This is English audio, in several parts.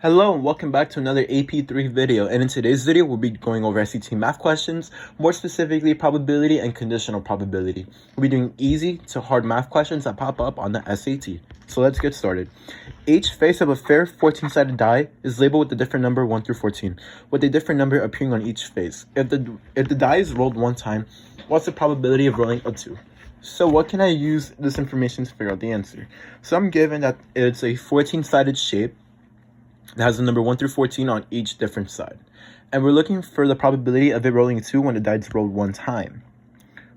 Hello and welcome back to another AP3 video, and in today's video we'll be going over SAT math questions, more specifically probability and conditional probability. We'll be doing easy to hard math questions that pop up on the SAT. So let's get started. Each face of a fair 14-sided die is labeled with the different number 1 through 14, with a different number appearing on each face. If the die is rolled one time, what's the probability of rolling a 2? So what can I use this information to figure out the answer? So I'm given that it's a 14-sided shape that has the number 1 through 14 on each different side. And we're looking for the probability of it rolling a 2 when the die is rolled one time.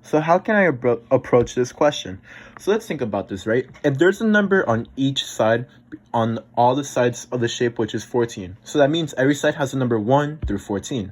So how can I approach this question? So let's think about this, right? If there's a number on each side, on all the sides of the shape, which is 14. So that means every side has a number 1 through 14.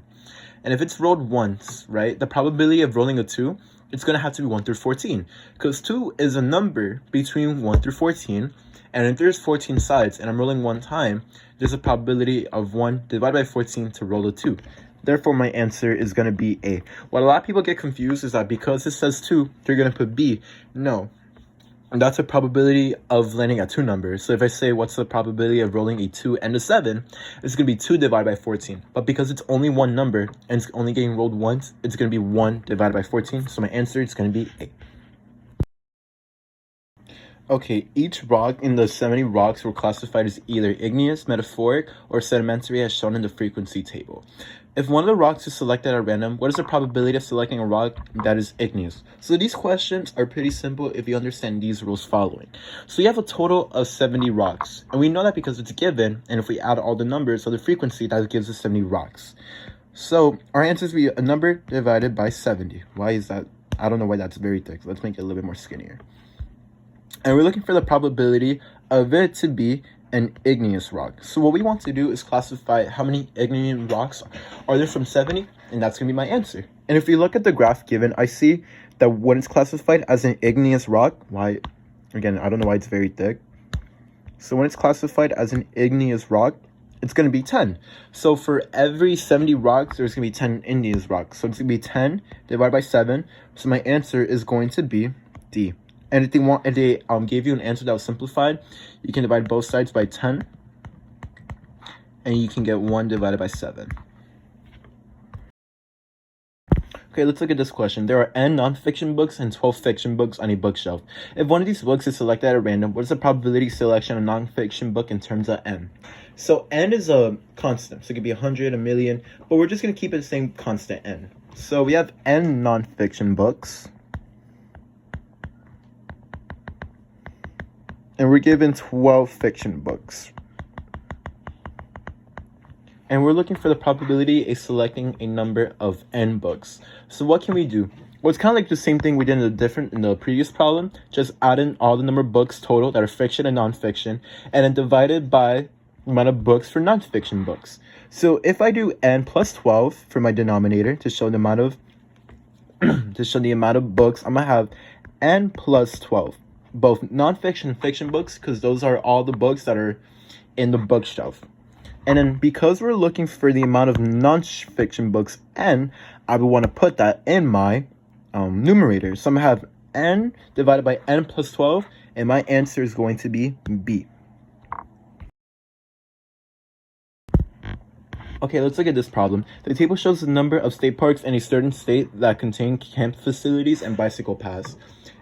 And if it's rolled once, right, the probability of rolling a 2, it's going to have to be 1 through 14. Because 2 is a number between 1 through 14. And if there's 14 sides and I'm rolling one time, there's a probability of 1 divided by 14 to roll a 2. Therefore, my answer is going to be A. What a lot of people get confused is that because it says 2, they're going to put B. No. And that's a probability of landing at 2 numbers. So if I say what's the probability of rolling a 2 and a 7, it's going to be 2 divided by 14. But because it's only one number and it's only getting rolled once, it's going to be 1 divided by 14. So my answer is going to be A. Okay, each rock in the 70 rocks were classified as either igneous, metamorphic, or sedimentary as shown in the frequency table. If one of the rocks is selected at random, what is the probability of selecting a rock that is igneous? So these questions are pretty simple if you understand these rules following. So you have a total of 70 rocks, and we know that because it's given, and if we add all the numbers of the frequency, that gives us 70 rocks. So our answer is a number divided by 70. Why is that? I don't know why that's very thick. Let's make it a little bit more skinnier. And we're looking for the probability of it to be an igneous rock. So what we want to do is classify how many igneous rocks are there from 70, and that's going to be my answer. And if we look at the graph given, I see that when it's classified as an igneous rock, again, I don't know why it's very thick. So when it's classified as an igneous rock, it's going to be 10. So for every 70 rocks, there's going to be 10 igneous rocks. So it's going to be 10 divided by 7. So my answer is going to be D. And if they gave you an answer that was simplified, you can divide both sides by 10, and you can get 1 divided by 7. Okay, let's look at this question. There are n non-fiction books and 12 fiction books on a bookshelf. If one of these books is selected at random, what is the probability of selection of a non-fiction book in terms of n? So n is a constant, so it could be 100, a million, but we're just going to keep it the same constant n. So we have n non-fiction books. And we're given 12 fiction books. And we're looking for the probability of selecting a number of n books. So what can we do? Well, it's kind of like the same thing we did in the previous problem. Just add in all the number of books total that are fiction and non-fiction, and then divide it by the amount of books for non-fiction books. So if I do n plus 12 for my denominator to show the amount of books, I'm gonna have n plus 12. Both non-fiction and fiction books, because those are all the books that are in the bookshelf. And then because we're looking for the amount of non-fiction books n, I would want to put that in my numerator. So I'm going to have n divided by n plus 12, and my answer is going to be B. Okay, let's look at this problem. The table shows the number of state parks in a certain state that contain camp facilities and bicycle paths.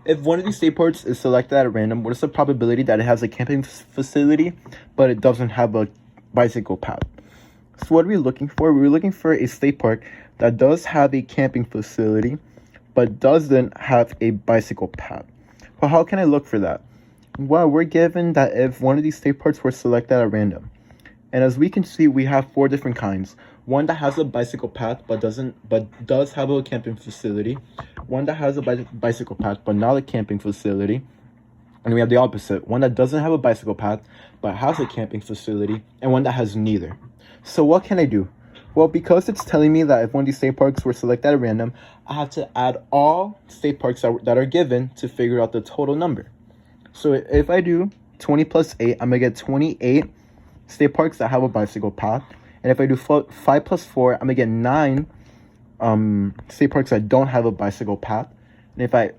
If one of these state parks is selected at random, what is the probability that it has a camping facility, but it doesn't have a bicycle path? So what are we looking for? We're looking for a state park that does have a camping facility, but doesn't have a bicycle path. Well, how can I look for that? Well, we're given that if one of these state parks were selected at random, and as we can see, we have 4 different kinds. One that has a bicycle path but does have a camping facility. One that has a bicycle path but not a camping facility. And we have the opposite. One that doesn't have a bicycle path but has a camping facility, and one that has neither. So what can I do? Well, because it's telling me that if one of these state parks were selected at random, I have to add all state parks that are given to figure out the total number. So if I do 20 plus 8, I'm going to get 28 state parks that have a bicycle path. And if I do 5 plus 4, I'm going to get 9 state parks that don't have a bicycle path. And if I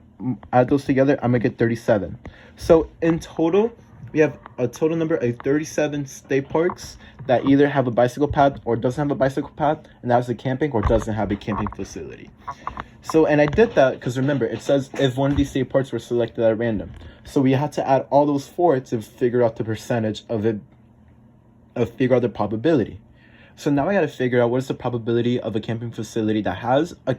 add those together, I'm going to get 37. So in total, we have a total number of 37 state parks that either have a bicycle path or doesn't have a bicycle path, and that's a camping or doesn't have a camping facility. So, and I did that because remember, it says if one of these state parks were selected at random. So we had to add all those four to figure out the percentage of it, figure out the probability. So now I got to figure out what is the probability of a camping facility that has a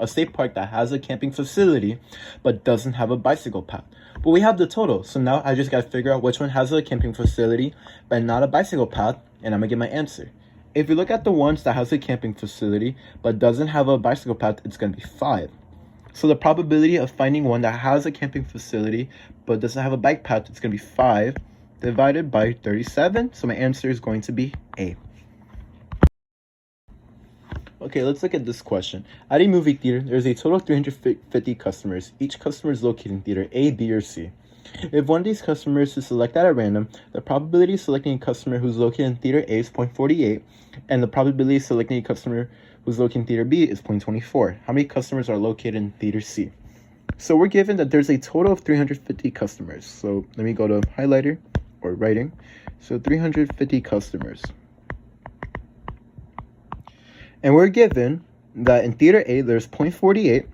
a state park that has a camping facility, but doesn't have a bicycle path. But we have the total. So now I just got to figure out which one has a camping facility, but not a bicycle path, and I'm going to get my answer. If you look at the ones that has a camping facility, but doesn't have a bicycle path, it's going to be 5. So the probability of finding one that has a camping facility, but doesn't have a bike path, it's going to be 5 divided by 37. So my answer is going to be A. Okay, let's look at this question. At a movie theater, there's a total of 350 customers. Each customer is located in theater A, B, or C. If one of these customers is selected at random, the probability of selecting a customer who's located in theater A is 0.48, and the probability of selecting a customer who's located in theater B is 0.24. How many customers are located in theater C? So we're given that there's a total of 350 customers. So let me go to highlighter or writing. So 350 customers. And we're given that in theater A, there's 0.48,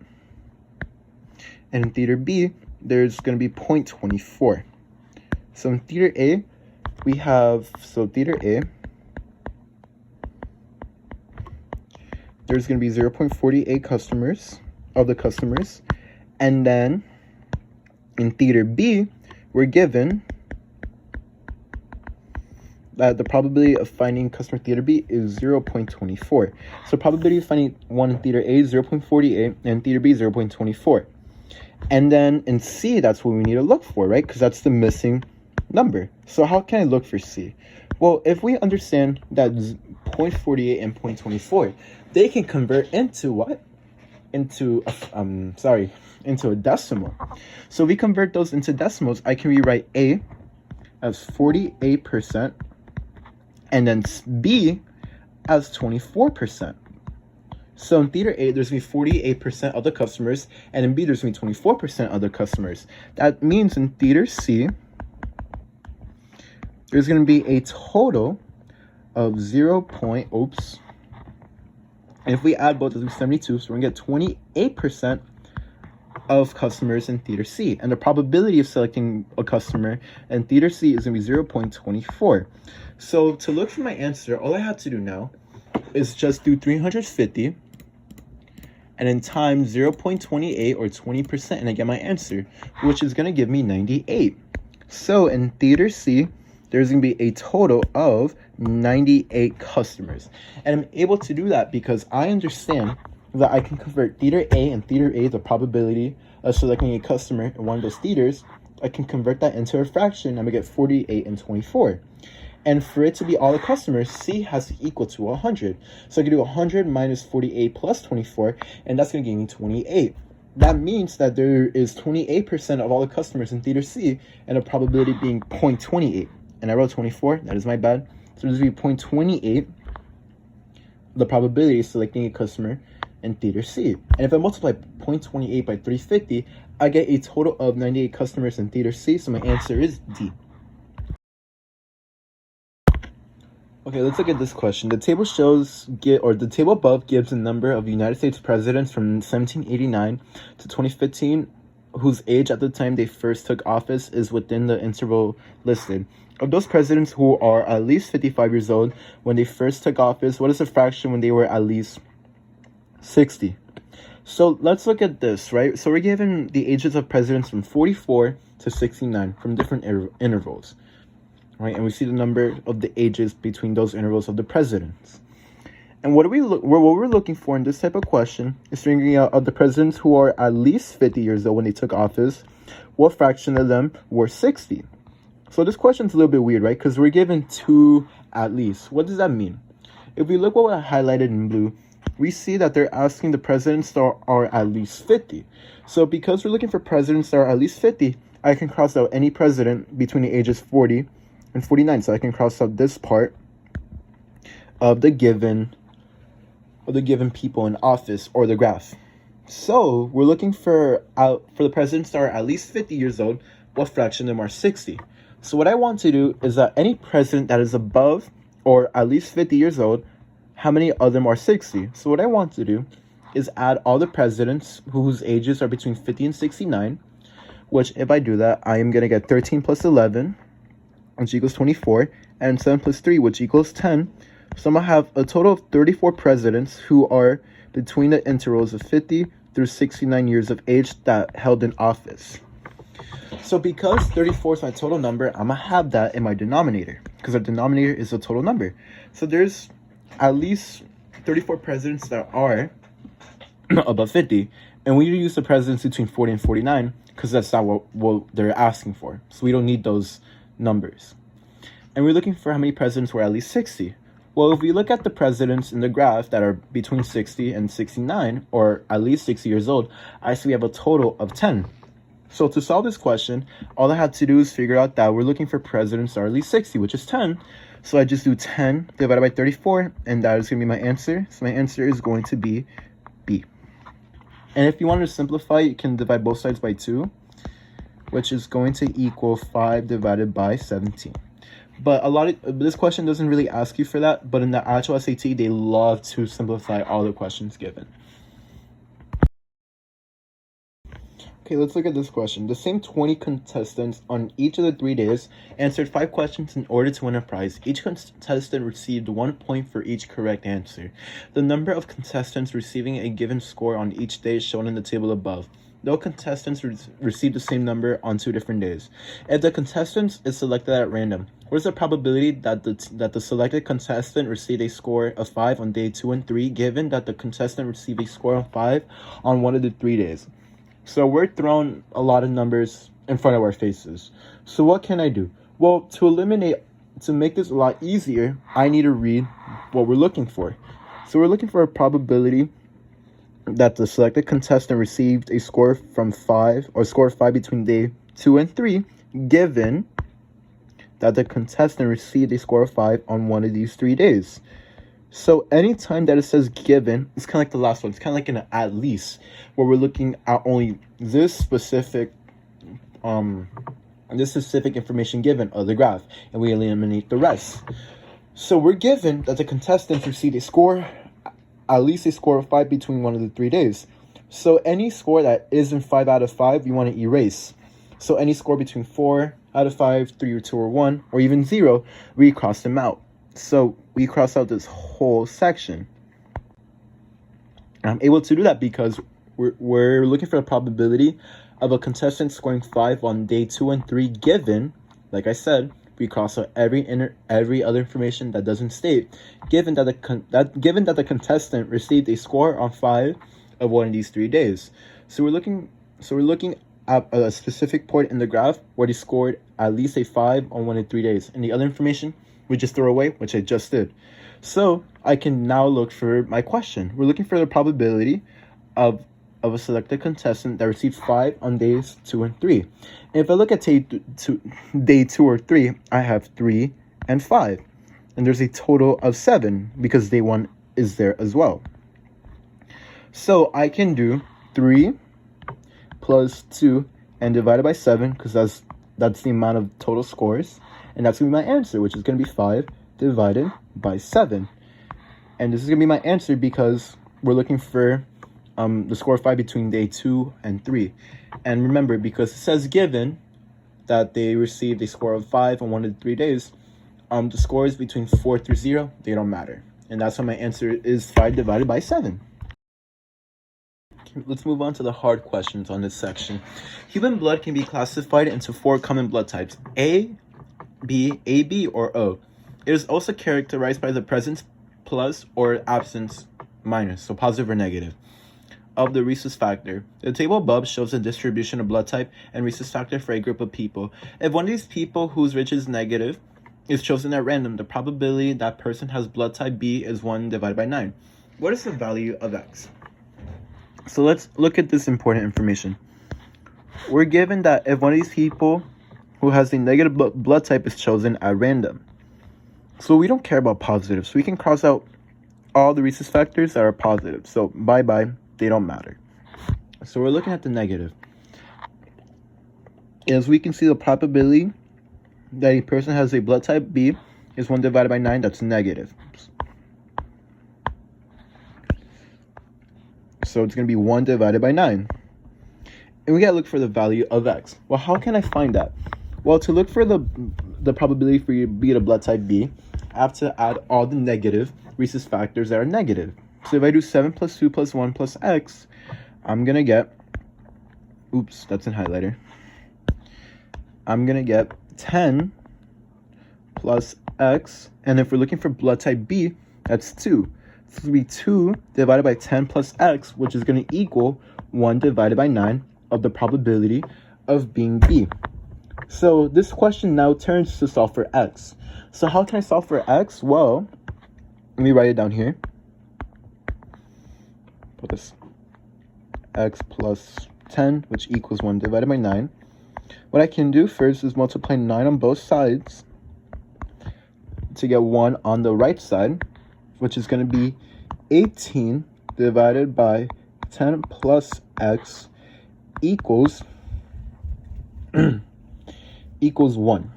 and in theater B, there's going to be 0.24. So in theater A, we have, theater A, there's going to be 0.48 customers, of the customers. And then in theater B, we're given that the probability of finding customer theater B is 0.24. So probability of finding one in theater A is 0.48 and theater B is 0.24. And then in C, that's what we need to look for, right? Because that's the missing number. So how can I look for C? Well, if we understand that 0.48 and 0.24, they can convert into what? Into a decimal. So if we convert those into decimals, I can rewrite A as 48%, and then B as 24%. So in theater A, there's going to be 48% of the customers, and in B, there's going to be 24% of the customers. That means in theater C, there's going to be a total of 0. And if we add both, it's going to be 72, so we're going to get 28% of customers in theater C. And the probability of selecting a customer in theater C is going to be 0.24. So to look for my answer, all I have to do now is just do 350 and then times 0.28 or 20%, and I get my answer, which is going to give me 98. So in theater C, there's going to be a total of 98 customers. And I'm able to do that because I understand that I can convert theater A and theater A, the probability of selecting a customer in one of those theaters, I can convert that into a fraction. I'm going to get 48 and 24. And for it to be all the customers, C has to equal to 100. So I can do 100 minus 48 plus 24, and that's going to give me 28. That means that there is 28% of all the customers in theater C, and a probability being 0.28. And I wrote 24, that is my bad. So this would be 0.28, the probability of selecting a customer in theater C. And if I multiply 0.28 by 350, I get a total of 98 customers in theater C, so my answer is D. Okay, let's look at this question. The table the table above gives a number of United States presidents from 1789 to 2015 whose age at the time they first took office is within the interval listed. Of those presidents who are at least 55 years old when they first took office, what is the fraction when they were at least 60? So let's look at this, right? So we're given the ages of presidents from 44 to 69 from different intervals. Right, and we see the number of the ages between those intervals of the presidents. And what we're looking for in this type of question is figuring out of the presidents who are at least 50 years old when they took office, what fraction of them were 60? So this question's a little bit weird, right? Because we're given 2 at least. What does that mean? If we look what I highlighted in blue, we see that they're asking the presidents that are at least 50. So because we're looking for presidents that are at least 50, I can cross out any president between the ages 40 and 49, so I can cross out this part of the given people in office or the graph. So we're looking for the presidents that are at least 50 years old, what fraction of them are 60? So what I want to do is that any president that is above or at least 50 years old, how many of them are 60? So what I want to do is add all the presidents whose ages are between 50 and 69, which if I do that, I am going to get 13 plus 11, which equals 24, and 7 plus 3, which equals 10. So I'm going to have a total of 34 presidents who are between the intervals of 50 through 69 years of age that held in office. So because 34 is my total number, I'm going to have that in my denominator, because our denominator is the total number. So there's at least 34 presidents that are above 50, and we use the presidents between 40 and 49 because that's not what they're asking for. So we don't need those numbers. And we're looking for how many presidents were at least 60. Well, if we look at the presidents in the graph that are between 60 and 69, or at least 60 years old, I see we have a total of 10. So to solve this question, all I had to do is figure out that we're looking for presidents that are at least 60, which is 10. So I just do 10 divided by 34, and that is going to be my answer. So my answer is going to be B. And if you want to simplify, you can divide both sides by 2, which is going to equal 5 divided by 17. But this question doesn't really ask you for that, but in the actual SAT, they love to simplify all the questions given. Okay, let's look at this question. The same 20 contestants on each of the 3 days answered 5 questions in order to win a prize. Each contestant received 1 point for each correct answer. The number of contestants receiving a given score on each day is shown in the table above. No contestants received the same number on 2 different days. If the contestant is selected at random, what is the probability that the selected contestant received a score of 5 on day 2 and 3, given that the contestant received a score of 5 on one of the 3 days? So we're throwing a lot of numbers in front of our faces. So what can I do? Well, to make this a lot easier, I need to read what we're looking for. So we're looking for a probability that the selected contestant received a score from 5 or score of 5 between day 2 and 3, given that the contestant received a score of 5 on one of these 3 days. So anytime that it says given, it's kind of like the last one. It's kind of like an at least, where we're looking at only this specific information given of the graph, and we eliminate the rest. So we're given that the contestants received a score, at least a score of 5 between one of the 3 days. So any score that isn't 5 out of 5, we want to erase. So any score between 4 out of 5, 3 or 2 or 1, or even 0, we cross them out. So we cross out this whole section. I'm able to do that because we're looking for the probability of a contestant scoring 5 on day 2 and 3, given, like I said, we cross out every other information that doesn't state, given that the contestant received a score on 5 of one of these 3 days. So we're looking at a specific point in the graph where they scored at least a 5 on one of 3 days, and the other information we just throw away, which I just did. So I can now look for my question. We're looking for the probability of a selected contestant that received 5 on days 2 and 3. And if I look at day 2 or 3, I have 3 and 5. And there's a total of 7 because day 1 is there as well. So I can do 3 plus 2 and divided by 7, because that's the amount of total scores. And that's going to be my answer, which is going to be 5 divided by 7. And this is going to be my answer because we're looking for the score of 5 between day 2 and 3. And remember, because it says given that they received a score of 5 on one of the 3 days, the scores between 4 through 0, they don't matter. And that's why my answer is 5 divided by 7. Let's move on to the hard questions on this section. Human blood can be classified into 4 common blood types: A, B, AB, or O. It is also characterized by the presence plus or absence minus, so positive or negative, of the rhesus factor. The table above shows the distribution of blood type and rhesus factor for a group of people. If one of these people whose Rh is negative is chosen at random, the probability that person has blood type B is 1 divided by 9. What is the value of X? So let's look at this important information. We're given that if one of these people who has the negative blood type is chosen at random. So we don't care about positives. So we can cross out all the rhesus factors that are positive. So bye-bye, they don't matter. So we're looking at the negative. As we can see, the probability that a person has a blood type B is 1 divided by 9, that's negative. So it's going to be 1 divided by 9. And we got to look for the value of x. Well, how can I find that? Well, to look for the probability for you to be a blood type B, I have to add all the negative rhesus factors that are negative. So if I do 7 plus 2 plus 1 plus x, I'm going to get, oops, that's in highlighter. I'm going to get 10 plus x. And if we're looking for blood type B, that's 2. So it's going to be 2 divided by 10 plus x, which is going to equal 1 divided by 9 of the probability of being B. So this question now turns to solve for x. So how can I solve for x? Well, let me write it down here. Put this x plus 10, which equals 1 divided by 9. What I can do first is multiply 9 on both sides to get 1 on the right side, which is going to be 18 divided by 10 plus x equals equals 1.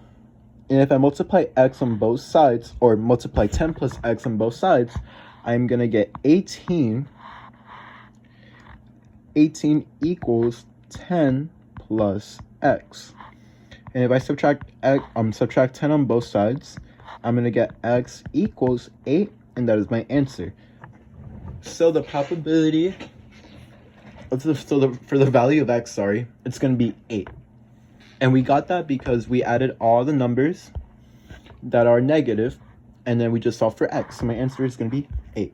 And if I multiply x on both sides, or multiply 10 plus x on both sides, I'm going to get 18. 18 equals 10 plus x. And if I subtract 10 on both sides, I'm going to get x equals 8, and that is my answer. So the probability for the value of x, it's going to be 8. And we got that because we added all the numbers that are negative, and then we just solved for x. So my answer is going to be 8.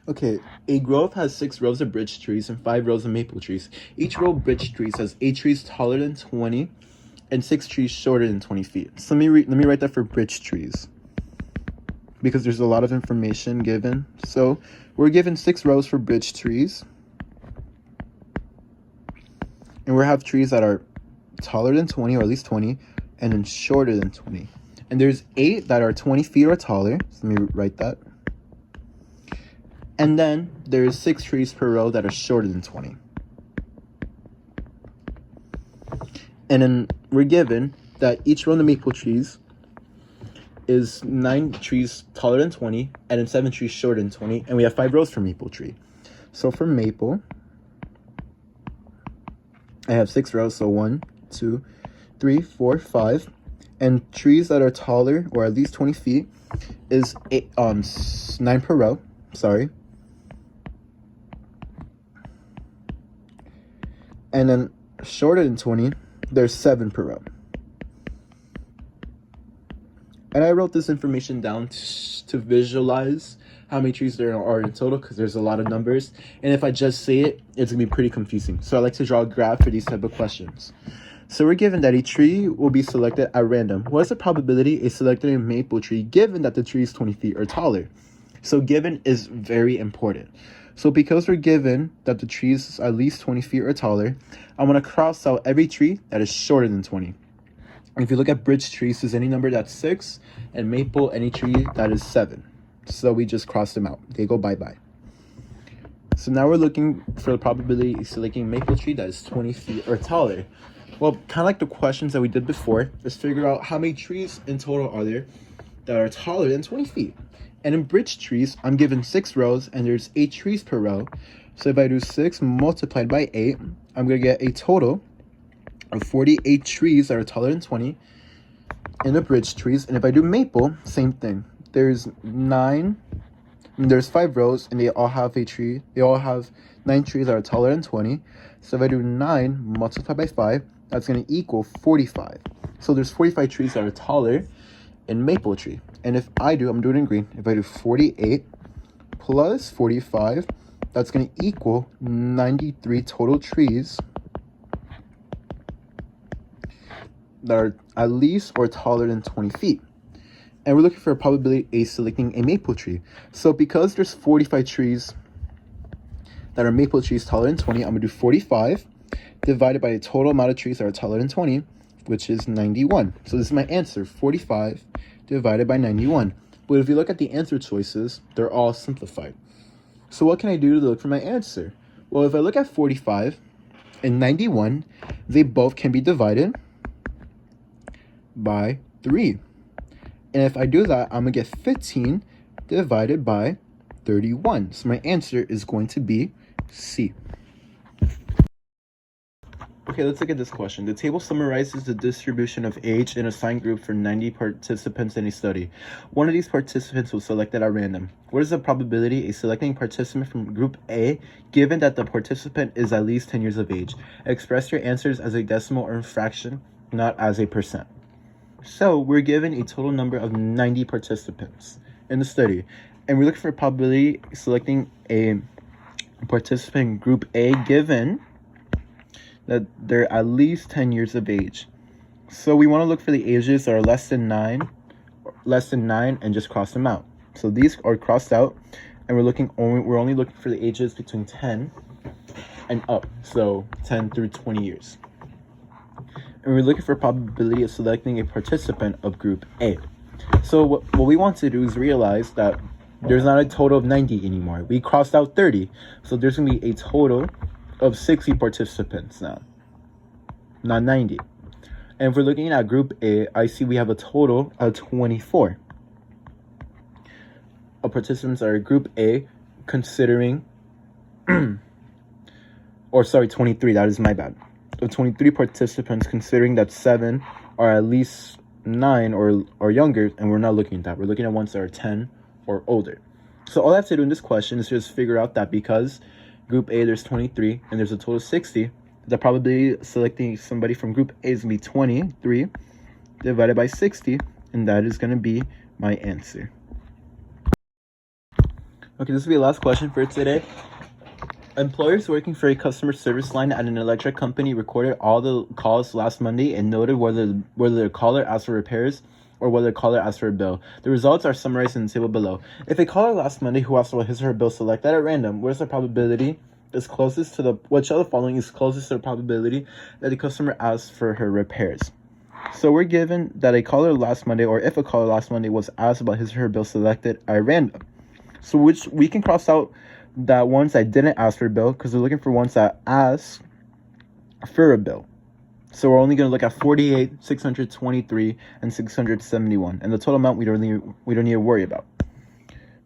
Okay, a grove has 6 rows of birch trees and 5 rows of maple trees. Each row of birch trees has 8 trees taller than 20 and 6 trees shorter than 20 feet. So let me write that for birch trees, because there's a lot of information given. So we're given 6 rows for birch trees, and we have trees that are taller than 20, or at least 20, and then shorter than 20. And there's 8 that are 20 feet or taller. So let me write that. And then there's 6 trees per row that are shorter than 20. And then we're given that each row of the maple trees is 9 trees taller than 20, and then 7 trees shorter than 20, and we have 5 rows for maple tree. So for maple, I have 6 rows, so 1, 2, 3, 4, 5. And trees that are taller, or at least 20 feet, is 9 per row, And then shorter than 20, there's 7 per row. And I wrote this information down to visualize how many trees there are in total, because there's a lot of numbers. And if I just say it, it's going to be pretty confusing. So I like to draw a graph for these type of questions. So we're given that a tree will be selected at random. What is the probability a selected a maple tree given that the tree is 20 feet or taller? So given is very important. So because we're given that the tree is at least 20 feet or taller, I'm going to cross out every tree that is shorter than 20. If you look at birch trees, there's any number that's 6, and maple, any tree that is 7. So we just cross them out. They go bye-bye. So now we're looking for the probability of selecting a maple tree that is 20 feet or taller. Well, kind of like the questions that we did before, let's figure out how many trees in total are there that are taller than 20 feet. And in birch trees, I'm given 6 rows, and there's 8 trees per row. So if I do 6 multiplied by 8, I'm going to get a total of 48 trees that are taller than 20 in the birch trees. And if I do maple, same thing. There's 5 rows, and they all have a tree. They all have 9 trees that are taller than 20. So if I do 9 multiplied by 5, that's going to equal 45. So there's 45 trees that are taller in maple tree. And if I do, I'm doing it in green, if I do 48 plus 45, that's going to equal 93 total trees that are at least or taller than 20 feet. And we're looking for a probability of selecting a maple tree. So because there's 45 trees that are maple trees taller than 20, I'm going to do 45 divided by the total amount of trees that are taller than 20, which is 91. So this is my answer, 45 divided by 91. But if you look at the answer choices, they're all simplified. So what can I do to look for my answer? Well, if I look at 45 and 91, they both can be divided. by 3. And if I do that, I'm going to get 15 divided by 31. So my answer is going to be C. Okay, let's look at this question. The table summarizes the distribution of age in a assigned group for 90 participants in a study. One of these participants was selected at random. What is the probability of selecting participant from group A given that the participant is at least 10 years of age? Express your answers as a decimal or fraction, not as a percent. So we're given a total number of 90 participants in the study, and we're looking for probability selecting a participant group A given that they're at least 10 years of age. So we want to look for the ages that are less than 9 and just cross them out. So these are crossed out, and we're only looking for the ages between 10 and up, so 10 through 20 years. And we're looking for probability of selecting a participant of group A. So what we want to do is realize that there's not a total of 90 anymore. We crossed out 30, so there's going to be a total of 60 participants now, not 90. And if we're looking at group A, I see we have a total of 24 of participants are group A, considering 23, that is my bad. Of 23 participants, considering that 7 are at least 9 or younger, and we're not looking at that. We're looking at ones that are 10 or older. So all I have to do in this question is just figure out that because group A there's 23 and there's a total of 60, the probability of selecting somebody from group A is going to be 23 divided by 60, and that is going to be my answer. Okay, this will be the last question for today. Employers working for a customer service line at an electric company recorded all the calls last Monday and noted whether the caller asked for repairs or whether the caller asked for a bill. The results are summarized in the table below. If a caller last Monday who asked for his or her bill selected at random, what is the probability is closest to which of the following is closest to the probability that the customer asked for her repairs? So we're given that a caller last Monday, or if a caller last Monday was asked about his or her bill selected at random. So which we can cross out that ones that didn't ask for a bill because we're looking for ones that asked for a bill. So we're only going to look at 48, 623, and 671, and the total amount we don't need to worry about.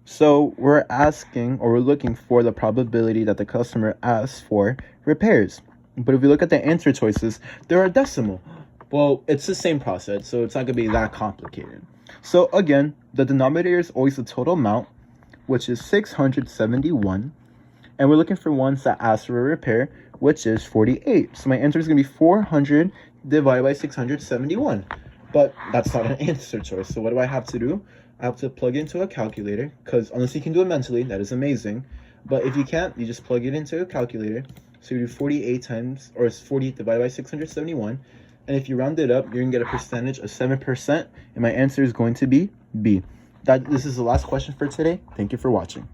So we're looking for the probability that the customer asks for repairs. But if we look at the answer choices, there are decimal. Well, it's the same process, so it's not going to be that complicated. So again, the denominator is always the total amount, which is 671, and we're looking for ones that ask for a repair, which is 48. So my answer is going to be 400 divided by 671, but that's not an answer choice. So what do I have to do? I have to plug it into a calculator, because unless you can do it mentally, that is amazing, but if you can't, you just plug it into a calculator. So you do 48 times, or it's 40 divided by 671, and if you round it up, you're going to get a percentage of 7%, and my answer is going to be B. This is the last question for today. Thank you for watching.